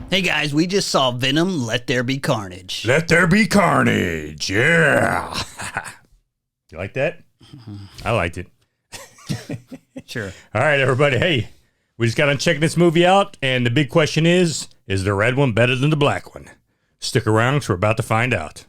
Hey guys, we just saw Venom, Let There Be Carnage. Let there be carnage, yeah. You like that? I liked it. Sure. All right, everybody. Hey, we just got on checking this movie out, and the big question is the red one better than the black one? Stick around, because we're about to find out.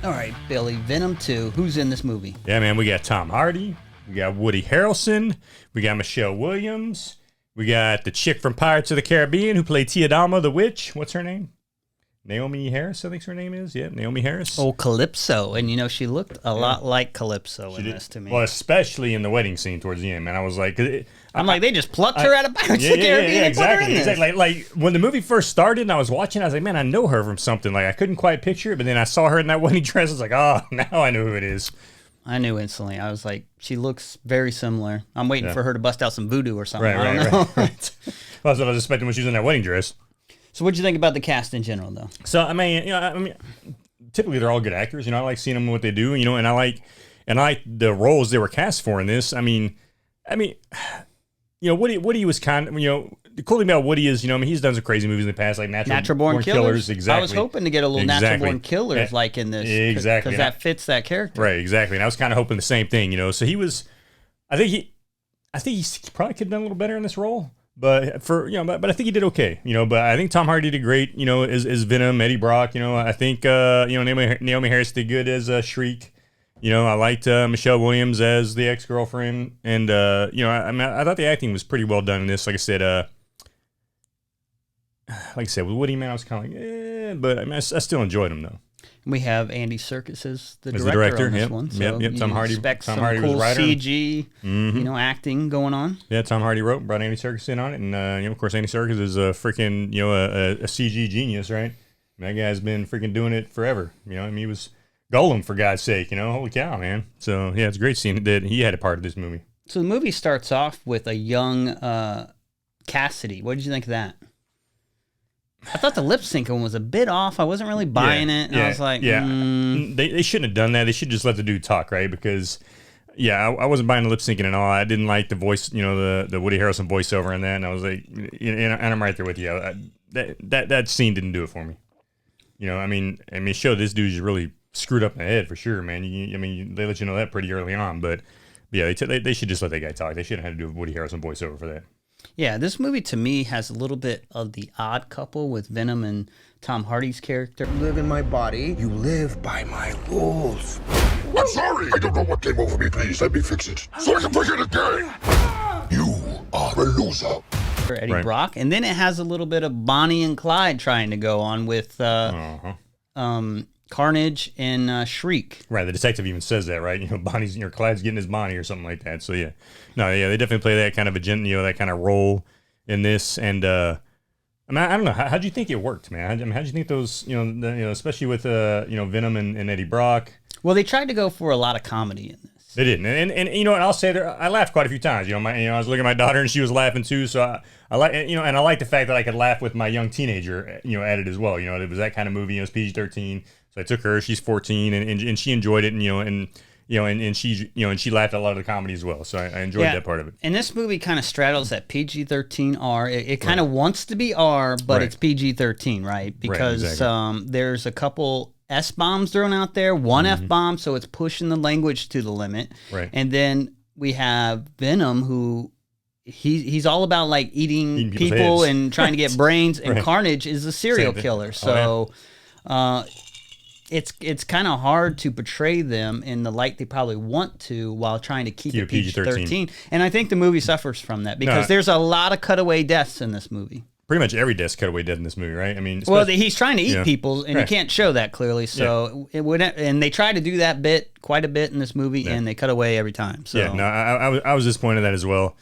All right, Billy, Venom 2. Who's in this movie? Yeah, man, we got Tom Hardy, we got Woody Harrelson, we got Michelle Williams, we got the chick from Pirates of the Caribbean who played Tiadama the Witch. What's her name? Naomie Harris, I think her name is. Yeah, Naomie Harris. Oh, Calypso. And, you know, she looked a lot like Calypso in this to me. Well, especially in the wedding scene towards the end, man. I was like... I'm like, they just plucked her out of Pirates of the Caribbean and put her in this. Exactly. Like, when the movie first started and I was watching, I was like, man, I know her from something. Like, I couldn't quite picture it, but then I saw her in that wedding dress. I was like, oh, now I know who it is. I knew instantly. I was like, she looks very similar. I'm waiting for her to bust out some voodoo or something. I don't know. Right. Well, that's what I was expecting when she was in that wedding dress. So what'd you think about the cast in general, though? So, I mean, typically they're all good actors. You know, I like seeing them what they do, you know, and I like the roles they were cast for in this. I mean, you know, Woody was kind of, you know, the cool thing about Woody is, you know, I mean, he's done some crazy movies in the past, like Natural Born Killers. Exactly. I was hoping to get a little Natural Born Killers like in this. Exactly. Because that fits that character. Right, exactly. And I was kind of hoping the same thing, you know. So he was, I think he probably could have done a little better in this role. But but I think he did okay, you know. But I think Tom Hardy did great, you know, as Venom. Eddie Brock, you know. I think you know, Naomie Harris did good as Shriek. You know, I liked Michelle Williams as the ex-girlfriend, and you know, I thought the acting was pretty well done in this. Like I said, with Woody, man, I was kind of like, but I mean, I still enjoyed him though. We have Andy Serkis as the director on this one. So yep. Tom Hardy expect Tom some Hardy cool was writer. CG, you know, acting going on. Yeah, Tom Hardy brought Andy Serkis in on it, and you know, of course, Andy Serkis is a freaking, you know, a CG genius, right? That guy's been freaking doing it forever. You know, I mean, he was Golem, for God's sake, you know, holy cow, man. So yeah, it's a great scene that he had a part of this movie. So the movie starts off with a young Cassidy. What did you think of that? I thought the lip syncing was a bit off. I wasn't really buying it. And I was like, They shouldn't have done that. They should just let the dude talk, right? Because, I wasn't buying the lip syncing at all. I didn't like the voice, you know, the Woody Harrelson voiceover in that. And I was like, and I'm right there with you. That scene didn't do it for me. You know, I mean, show this dude's really screwed up in the head for sure, man. They let you know that pretty early on. But yeah, they should just let that guy talk. They shouldn't have had to do a Woody Harrelson voiceover for that. Yeah, this movie to me has a little bit of the odd couple with Venom and Tom Hardy's character. You live in my body. You live by my rules. I'm sorry. I don't know what came over me. Please let me fix it so I can forget it again. You are a loser. Eddie Brock, and then it has a little bit of Bonnie and Clyde trying to go on with Carnage and Shriek. Right, the detective even says that, right? You know, Clyde's getting his Bonnie or something like that. So yeah, they definitely play that kind of that kind of role in this. And I don't know, how'd you think it worked, man? How'd you think those, especially with Venom and Eddie Brock? Well, they tried to go for a lot of comedy in this. They didn't, and you know what? I'll say that I laughed quite a few times. I was looking at my daughter and she was laughing too. So I like, and I like the fact that I could laugh with my young teenager, at it as well. You know, it was that kind of movie. It was PG-13. So I took her. She's 14, and she enjoyed it. And she laughed at a lot of the comedy as well. So I enjoyed that part of it. And this movie kind of straddles that PG-13 R. It kind of wants to be R, but it's PG-13, right? Because exactly. There's a couple S-bombs thrown out there, one F-bomb, so it's pushing the language to the limit. Right. And then we have Venom, who he's all about like eating people and trying to get brains, and Carnage is a serial killer. So it's kind of hard to portray them in the light they probably want to while trying to keep it PG-13. And I think the movie suffers from that because there's a lot of cutaway deaths in this movie. Pretty much every death's cutaway death in this movie, right? I mean, well, he's trying to eat people, and you can't show that clearly. So it would, and they try to do that quite a bit in this movie, and they cut away every time. So I was disappointed in that as well.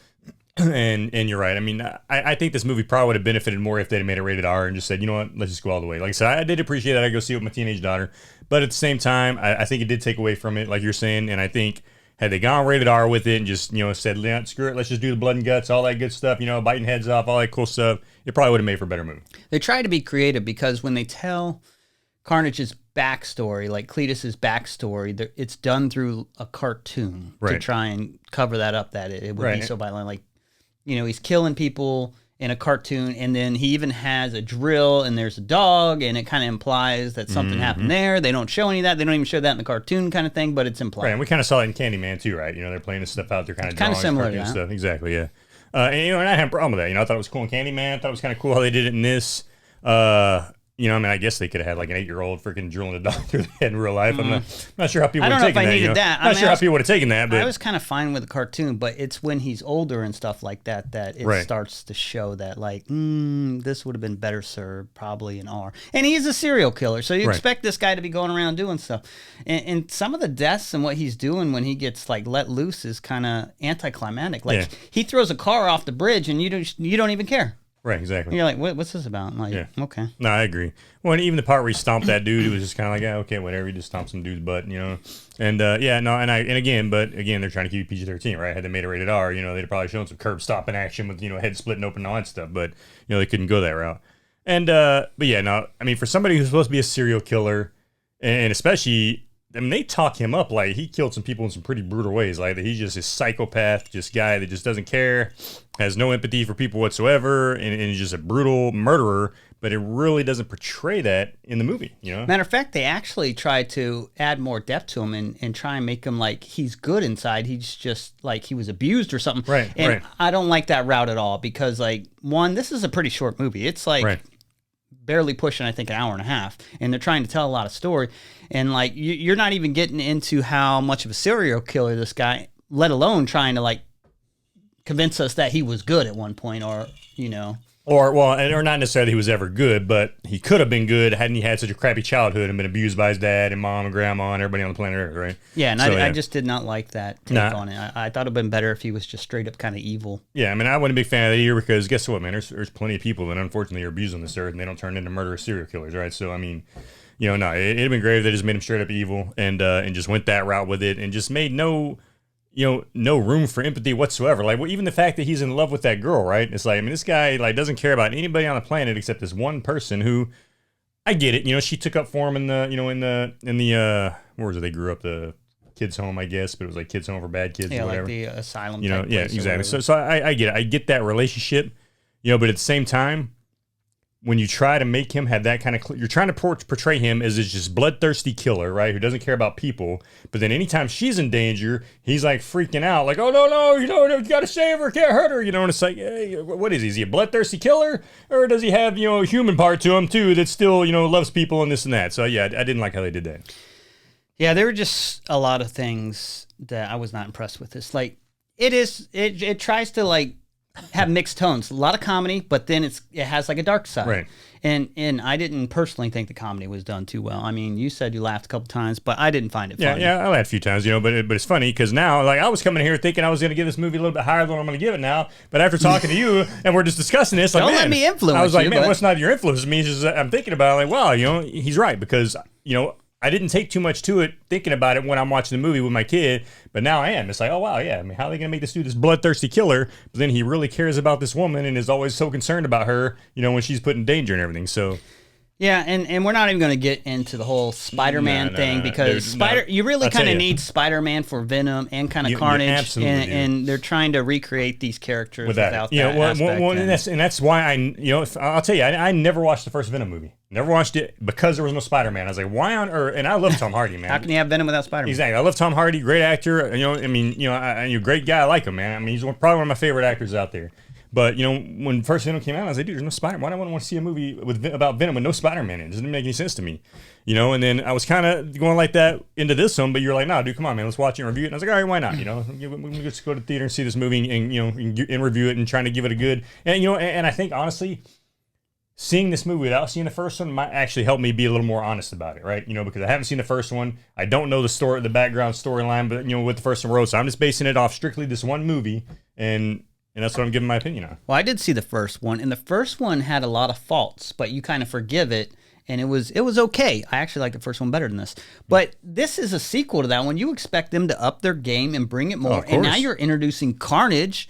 And you're right. I mean, I think this movie probably would have benefited more if they'd made it rated R and just said, you know what, let's just go all the way. Like I said, I did appreciate that. I go see it with my teenage daughter, but at the same time, I think it did take away from it, like you're saying, and I think Had they gone rated R with it and just, said, screw it, let's just do the blood and guts, all that good stuff, biting heads off, all that cool stuff, it probably would have made for a better movie. They try to be creative because when they tell Carnage's backstory, like Cletus's backstory, it's done through a cartoon to try and cover that up, that it would be so violent. Like, he's killing people in a cartoon, and then he even has a drill, and there's a dog, and it kind of implies that something happened there. They don't show any of that. They don't even show that in the cartoon kind of thing, but it's implied. Right, and we kind of saw it in Candyman too, right? They're playing this stuff out. They're kind of similar to that. Stuff. Exactly, yeah. And I had a problem with that. I thought it was cool in Candyman. I thought it was kind of cool how they did it in this. I guess they could have had like an 8-year-old freaking drilling a dog through the head in real life. I'm not sure how people would have taken that. I don't know if I needed that. Not sure how people would have taken that. But I was kind of fine with the cartoon, but it's when he's older and stuff like that it starts to show that, like, this would have been better served probably in R. And he's a serial killer, so you expect this guy to be going around doing stuff. And some of the deaths and what he's doing when he gets like let loose is kind of anticlimactic. Like he throws a car off the bridge and you don't even care. Right, exactly. And you're like, what's this about? I'm like, okay. No, I agree. Well, and even the part where he stomped that dude, it was just kind of like, okay, whatever. He just stomped some dude's butt, And again, they're trying to keep PG-13, right? Had they made it rated R, they'd probably shown some curb stomping action with, head splitting open and all that stuff. But they couldn't go that route. And for somebody who's supposed to be a serial killer, and especially, they talk him up like he killed some people in some pretty brutal ways. Like he's just a psychopath, just guy that just doesn't care, has no empathy for people whatsoever, and he's just a brutal murderer. But it really doesn't portray that in the movie, Matter of fact, they actually try to add more depth to him and try and make him like he's good inside. He's just like he was abused or something. Right. And I don't like that route at all because, like, one, this is a pretty short movie. It's like barely pushing, I think, an hour and a half, and they're trying to tell a lot of story. And like you're not even getting into how much of a serial killer this guy, let alone trying to like convince us that he was good at one point, or or not necessarily he was ever good, but he could have been good hadn't he had such a crappy childhood and been abused by his dad and mom and grandma and everybody on the planet Earth, right? Yeah, and I just did not like that take on it. I thought it'd been better if he was just straight up kind of evil. Yeah, I wasn't a big fan of that either because guess what, man? There's plenty of people that unfortunately are abused on this earth and they don't turn into murderous serial killers, right? So it'd have been great if they just made him straight up evil and just went that route with it and just made no room for empathy whatsoever. Like, even the fact that he's in love with that girl, right? It's like, this guy like doesn't care about anybody on the planet except this one person who, I get it. She took up for him in the where was it? They grew up, the kids' home, I guess, but it was like kids' home for bad kids or whatever. Like the asylum. Exactly. So I get it. I get that relationship, but at the same time, when you try to make him have that kind of, you're trying to portray him as this just bloodthirsty killer, right? Who doesn't care about people. But then anytime she's in danger, he's like freaking out, like, oh, no, you got to save her, can't hurt her, and it's like, hey, what is he? Is he a bloodthirsty killer? Or does he have, a human part to him too that still, loves people and this and that? So yeah, I didn't like how they did that. Yeah, there were just a lot of things that I was not impressed with. It's like, it tries to like, have mixed tones, a lot of comedy, but then it has like a dark side. Right. And I didn't personally think the comedy was done too well. I mean, you said you laughed a couple times, but I didn't find it funny. Yeah, I laughed a few times, but it's funny because now, like, I was coming here thinking I was going to give this movie a little bit higher than I'm going to give it now, but after talking to you and we're just discussing this, like, don't let me influence you. I was like, what's not your influence? It means I'm thinking about it, like, wow, he's right because, I didn't take too much to it thinking about it when I'm watching the movie with my kid, but now I am. It's like, oh, wow, yeah. How are they going to make this dude this bloodthirsty killer? But then he really cares about this woman and is always so concerned about her, when she's put in danger and everything. So, yeah, and we're not even going to get into the whole SpiderMan thing because you really kind of need SpiderMan for Venom and kind of Carnage, and they're trying to recreate these characters without that aspect. And that's why I'll tell you, I never watched the first Venom movie. Never watched it because there was no Spider-Man. I was like, why on earth? And I love Tom Hardy, man. How can you have Venom without Spider-Man? Exactly. I love Tom Hardy, great actor. Great guy. I like him, man. I mean, he's probably one of my favorite actors out there. But, when first Venom came out, I was like, dude, there's no Spider-Man. Why do I want to see a movie about Venom with no Spider-Man in it? It doesn't make any sense to me. And then I was kind of going like that into this one, but you're like, no, dude, come on, man, let's watch it and review it. And I was like, all right, why not? We can just go to the theater and see this movie and review it and trying to give it a good. And I think, honestly, seeing this movie without seeing the first one might actually help me be a little more honest about it, right? Because I haven't seen the first one. I don't know the background storyline, but, with the first one wrote, so I'm just basing it off strictly this one movie, and that's what I'm giving my opinion on. Well, I did see the first one, and the first one had a lot of faults, but you kind of forgive it, and it was okay. I actually like the first one better than this. But this is a sequel to that one. You expect them to up their game and bring it more. And now you're introducing Carnage,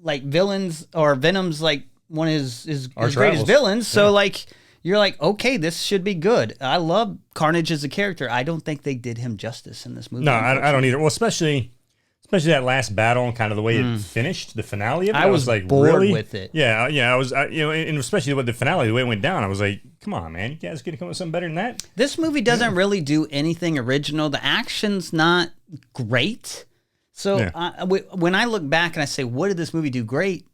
like villains, or Venom's like one of his greatest villains. So like you're like, okay, this should be good. I love Carnage as a character. I don't think they did him justice in this movie. No, I don't either. Well, especially that last battle and kind of the way it finished, the finale of it. I was like bored really? with it. Yeah, I was, and especially with the finale, the way it went down, I was like, come on, man, you guys gonna come up with something better than that? This movie doesn't really do anything original. The action's not great. So when I look back and I say, what did this movie do great?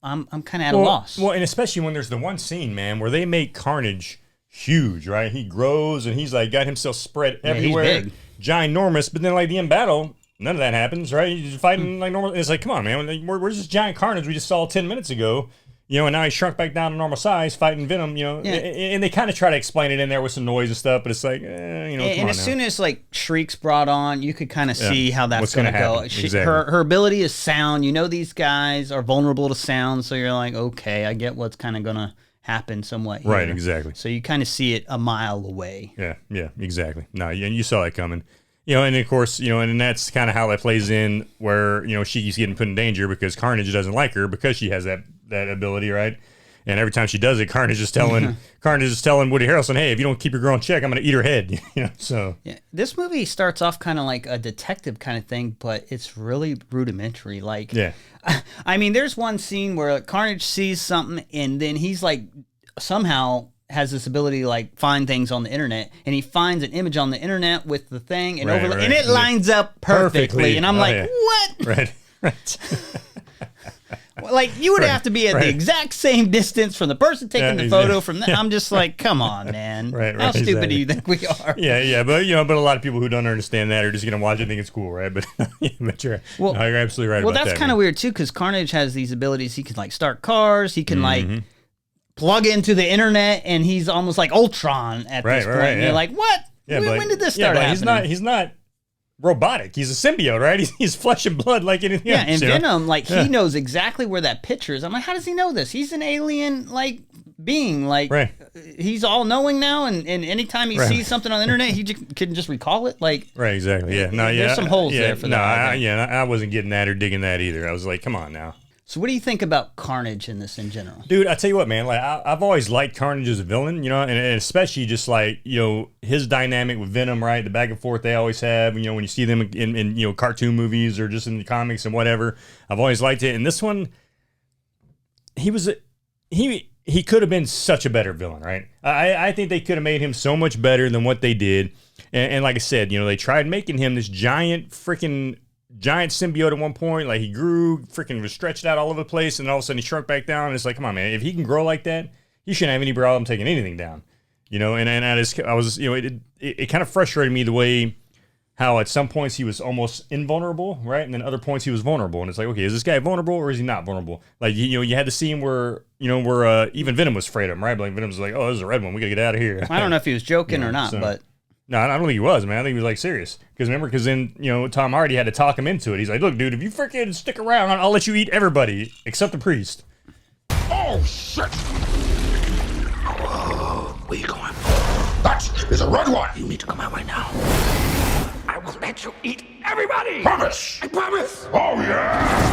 I'm kind of at a loss. Well, and especially when there's the one scene, man, where they make Carnage huge, right? He grows and he's like got himself spread everywhere, he's big. ginormous. But then like the end battle, none of that happens, right? He's fighting like normal. It's like, come on, man, where's this giant Carnage we just saw 10 minutes ago? And now he's shrunk back down to normal size, fighting Venom, and they kind of try to explain it in there with some noise and stuff, but it's like, And as soon as like Shriek's brought on, you could kind of see how that's going to go. Exactly. Her ability is sound. These guys are vulnerable to sound, so you're like, okay, I get what's kind of going to happen somewhat here. Right, exactly. So you kind of see it a mile away. Yeah, exactly. No, and you saw it coming. And of course, and that's kind of how that plays in where, she keeps getting put in danger because Carnage doesn't like her because she has that ability, right? And every time she does it, Carnage is telling Woody Harrelson, hey, if you don't keep your girl in check, I'm going to eat her head. So yeah, this movie starts off kind of like a detective kind of thing, but it's really rudimentary. Like, I mean, there's one scene where Carnage sees something and then he's like somehow has this ability to like find things on the internet, and he finds an image on the internet with the thing and and it lines up perfectly. And I'm what? Right. Like, you would have to be at the exact same distance from the person taking the photo from that. I'm just like, come on, man. How stupid do you think we are? Yeah, but a lot of people who don't understand that are just gonna watch it and think it's cool, right? But you're absolutely right. Well, that's kind of weird too, because Carnage has these abilities. He can like start cars. He can like plug into the internet, and he's almost like Ultron at this point. And you're like, what? When did this start happening? He's not robotic. He's a symbiote, right? He's flesh and blood like anything else. And Venom, like, he knows exactly where that picture is. I'm like, how does he know this? He's an alien, like, being. Like, he's all-knowing now, and anytime he sees something on the internet, he can just recall it. Like, exactly. There's some holes there for that. I wasn't getting that or digging that either. I was like, come on now. So what do you think about Carnage in this in general? Dude, I tell you what, man, like I've always liked Carnage as a villain, and especially just like, his dynamic with Venom, right? The back and forth they always have, when you see them in cartoon movies or just in the comics and whatever. I've always liked it. And this one, he could have been such a better villain, right? I think they could have made him so much better than what they did. And like I said, they tried making him this giant symbiote at one point. Like, he grew, freaking was stretched out all over the place, and all of a sudden he shrunk back down. And it's like, come on, man, if he can grow like that, he shouldn't have any problem taking anything down. And I was it kind of frustrated me the way how at some points he was almost invulnerable, right? And then other points he was vulnerable. And it's like, okay, is this guy vulnerable or is he not vulnerable? Like, you had the scene where even Venom was afraid of him, right? Like, Venom's like, oh, this is a red one, we gotta get out of here. I don't know if he was joking or not, but no, I don't think he was, man. I think he was like serious. Because then, Tom Hardy had to talk him into it. He's like, look, dude, if you freaking stick around, I'll let you eat everybody except the priest. Oh, shit! Where you going? That is a red one! You need to come out right now. I will let you eat everybody! Promise! I promise! Oh, yeah!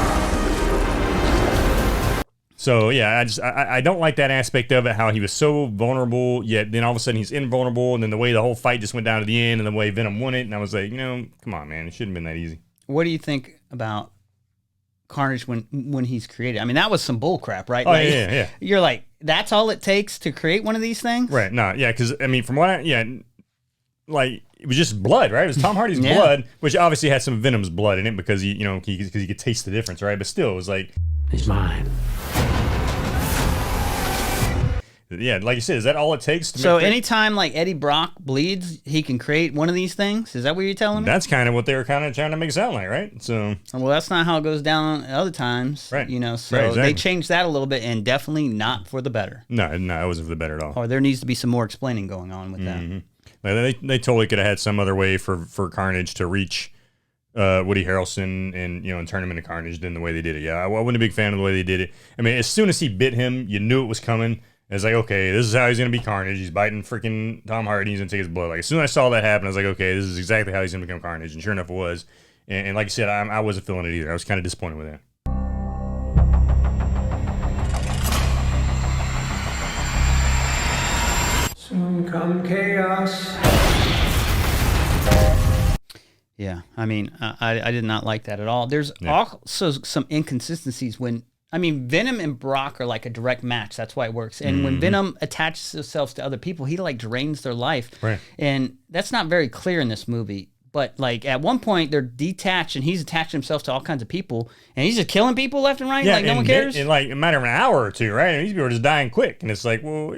So, yeah, I don't like that aspect of it, how he was so vulnerable, yet then all of a sudden he's invulnerable, and then the way the whole fight just went down to the end, and the way Venom won it, and I was like, come on, man, it shouldn't have been that easy. What do you think about Carnage when he's created? I mean, that was some bull crap, right? Oh, like, yeah. You're like, that's all it takes to create one of these things? Right, no, yeah, because, I mean, from what like, it was just blood, right? It was Tom Hardy's blood, which obviously had some Venom's blood in it because he could taste the difference, right? But still, it was like, he's mine. Yeah, like you said, is that all it takes to So anytime like Eddie Brock bleeds, he can create one of these things? Is that what you're telling me? That's kind of what they were kind of trying to make it sound like, right? So, well, that's not how it goes down other times, right? So right, exactly. They changed that a little bit, and definitely not for the better. No, it wasn't for the better at all. Or there needs to be some more explaining going on with that. Like they totally could have had some other way for Carnage to reach Woody Harrelson and turn him into Carnage than the way they did it. Yeah, I wasn't a big fan of the way they did it. I mean, as soon as he bit him, you knew it was coming. It's like, okay, this is how he's gonna be Carnage. He's biting freaking Tom Hardy. He's gonna take his blood. Like as soon as I saw that happen, I was like, okay, this is exactly how he's gonna become Carnage. And sure enough, it was. And like I said, I wasn't feeling it either. I was kind of disappointed with that. Soon come chaos. Yeah, I mean, I did not like that at all. There's also some inconsistencies when, I mean, Venom and Brock are like a direct match. That's why it works. And when Venom attaches himself to other people, he like drains their life. Right. And that's not very clear in this movie. But like at one point they're detached and he's attached himself to all kinds of people and he's just killing people left and right. Like no one cares. In like a matter of an hour or two, right? And these people are just dying quick. And it's like, well,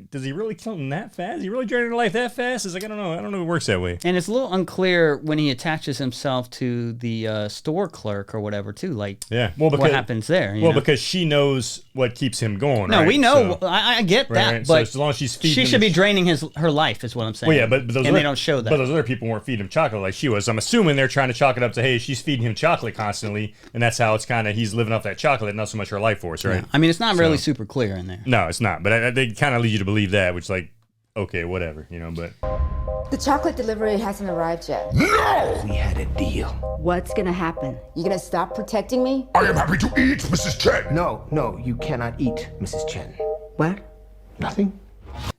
does he really kill them that fast? Is he really draining their life that fast? It's like, I don't know. I don't know if it works that way. And it's a little unclear when he attaches himself to the store clerk or whatever too. Like, well, because, what happens there? Well, because she knows what keeps him going. No, right? we know. So, I get that, right. but so as long as she's feeding she should be draining her life, is what I'm saying. Well, yeah, but those they don't show that. But those other people weren't feeding him chocolate like she was. I'm assuming they're trying to chalk it up to, hey, she's feeding him chocolate constantly, and that's how it's kind of he's living off that chocolate, not so much her life force, right? Yeah. I mean, it's not really super clear in there. No, it's not. But they kind of lead you to believe that, which is like, okay, whatever, you know. But the chocolate delivery hasn't arrived yet. No! We had a deal. What's gonna happen? You gonna stop protecting me? I am happy to eat, Mrs. Chen. No, you cannot eat, Mrs. Chen. What? Nothing?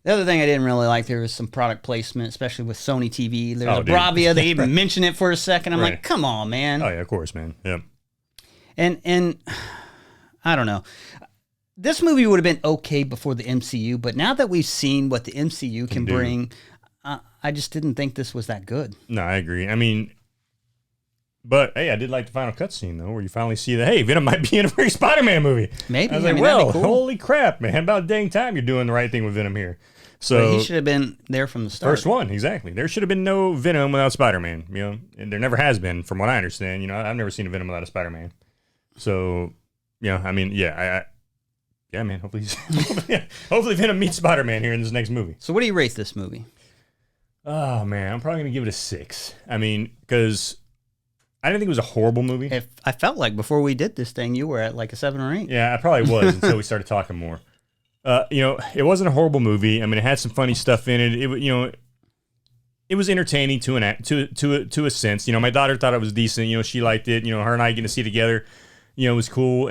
The other thing I didn't really like, there was some product placement, especially with Sony TV. There's a Bravia. They even mention it for a second. I'm like, come on, man. Oh, yeah, of course, man. Yeah. And I don't know. This movie would have been okay before the MCU, but now that we've seen what the MCU can bring, I just didn't think this was that good. No, I agree. I mean, but hey, I did like the final cutscene though, where you finally see that, hey, Venom might be in a free SpiderMan movie. Maybe. I was like, well, cool. Holy crap, man! About dang time you're doing the right thing with Venom here. So but he should have been there from the start. First one, exactly. There should have been no Venom without Spider-Man. You know, and there never has been, from what I understand. You know, I've never seen a Venom without a Spider-Man. So, you know, I mean, yeah, man. Hopefully Venom meets Spider-Man here in this next movie. So, what do you rate this movie? Oh man, I'm probably gonna give it a 6. I mean, because I didn't think it was a horrible movie. I felt like before we did this thing, you were at like a 7 or 8. Yeah, I probably was until we started talking more. You know, it wasn't a horrible movie. I mean, it had some funny stuff in it. It was entertaining to a sense. You know, my daughter thought it was decent. You know, she liked it. You know, her and I getting to see it together, you know, it was cool.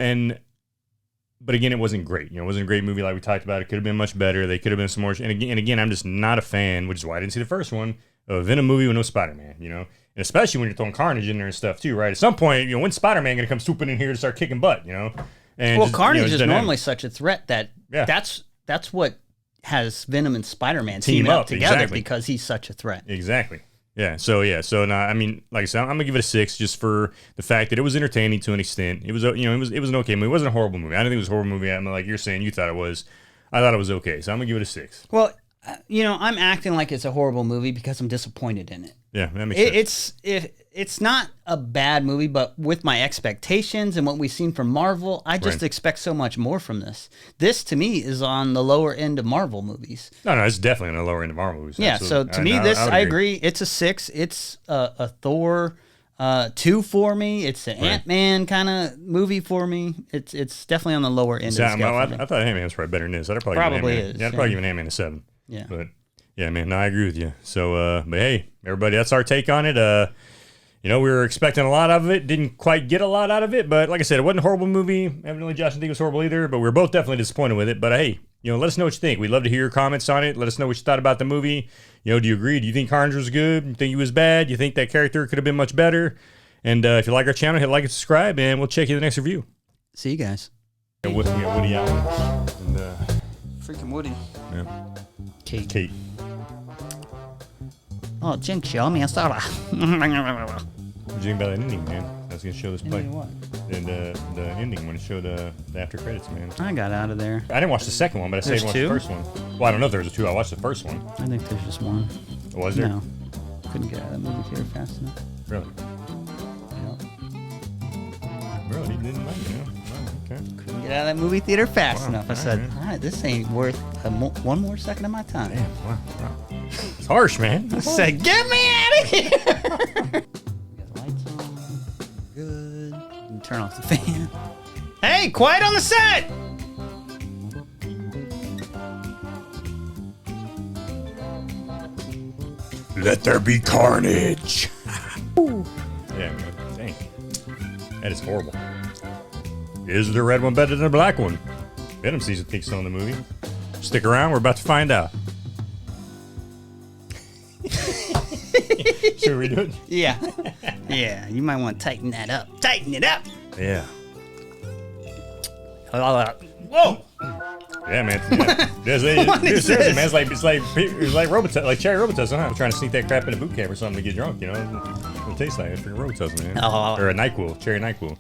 But again, it wasn't great. You know, it wasn't a great movie like we talked about. It could have been much better. They could have been some more. And again, I'm just not a fan, which is why I didn't see the first one, of a Venom movie with no Spider-Man, you know? And especially when you're throwing Carnage in there and stuff too, right? At some point, you know, when's Spider-Man going to come swooping in here to start kicking butt, you know? And well, just, Carnage is normally such a threat that that's what has Venom and Spider-Man team up together because he's such a threat. Exactly. Yeah. So now, I mean, like I said, I'm gonna give it a 6 just for the fact that it was entertaining to an extent. It was, you know, it was an okay movie. It wasn't a horrible movie. I didn't think it was a horrible movie. I mean, like you're saying, you thought it was. I thought it was okay. So I'm gonna give it a 6. Well, you know, I'm acting like it's a horrible movie because I'm disappointed in it. Yeah, that makes sense. It's not a bad movie, but with my expectations and what we've seen from Marvel, I just expect so much more from this. This, to me, is on the lower end of Marvel movies. No, it's definitely on the lower end of Marvel movies. Yeah, absolutely. So to me, I agree. It's a 6. It's a Thor 2 for me. It's an Ant-Man kind of movie for me. It's definitely on the lower end of the scale. I thought Ant-Man was probably better than this. I'd probably is. Yeah, I'd probably give an Ant-Man a 7. Yeah. But yeah, man, no, I agree with you. So, but hey, everybody, that's our take on it. You know, we were expecting a lot out of it. Didn't quite get a lot out of it, but like I said, it wasn't a horrible movie. Evidently, Josh didn't think it was horrible either, but we were both definitely disappointed with it. But hey, you know, let us know what you think. We'd love to hear your comments on it. Let us know what you thought about the movie. You know, do you agree? Do you think Carnage was good? Do you think he was bad? Do you think that character could have been much better? And if you like our channel, hit like and subscribe, and we'll check you in the next review. See you guys. We got Woody Allen and freaking Woody. Yeah. Kate. Oh, show me a soda. What do you think about that ending, man? I was gonna show this play. What? And the ending when it showed the after credits, man. I got out of there. I didn't watch the second one, but I saved watch the first one. Well, I don't know if there was a 2. I watched the first one. I think there's just 1. Was there? No. Couldn't get out of that movie theater fast enough. Really? Yep. Really? You didn't like it, huh? Oh, okay. Couldn't get out of that movie theater fast enough. I said, all right, this ain't worth one more second of my time. Damn, wow. It's harsh, man. I said, get me out of here! We got the lights on. Good. And turn off the fan. Hey, quiet on the set! Let there be carnage. Yeah, man. Dang. That is horrible. Is the red one better than the black one? Venom season thinks so in the movie. Stick around, we're about to find out. Should we do it? Yeah. Yeah, you might want to tighten that up. Tighten it up. Yeah. Whoa. Yeah, man. Yeah. Seriously, man. It's like Robitussin, like cherry Robitussin. Huh? I'm trying to sneak that crap in a boot camp or something to get drunk. You know, what it tastes like? It's freaking Robitussin, man. Oh. Or a Nyquil, cherry Nyquil.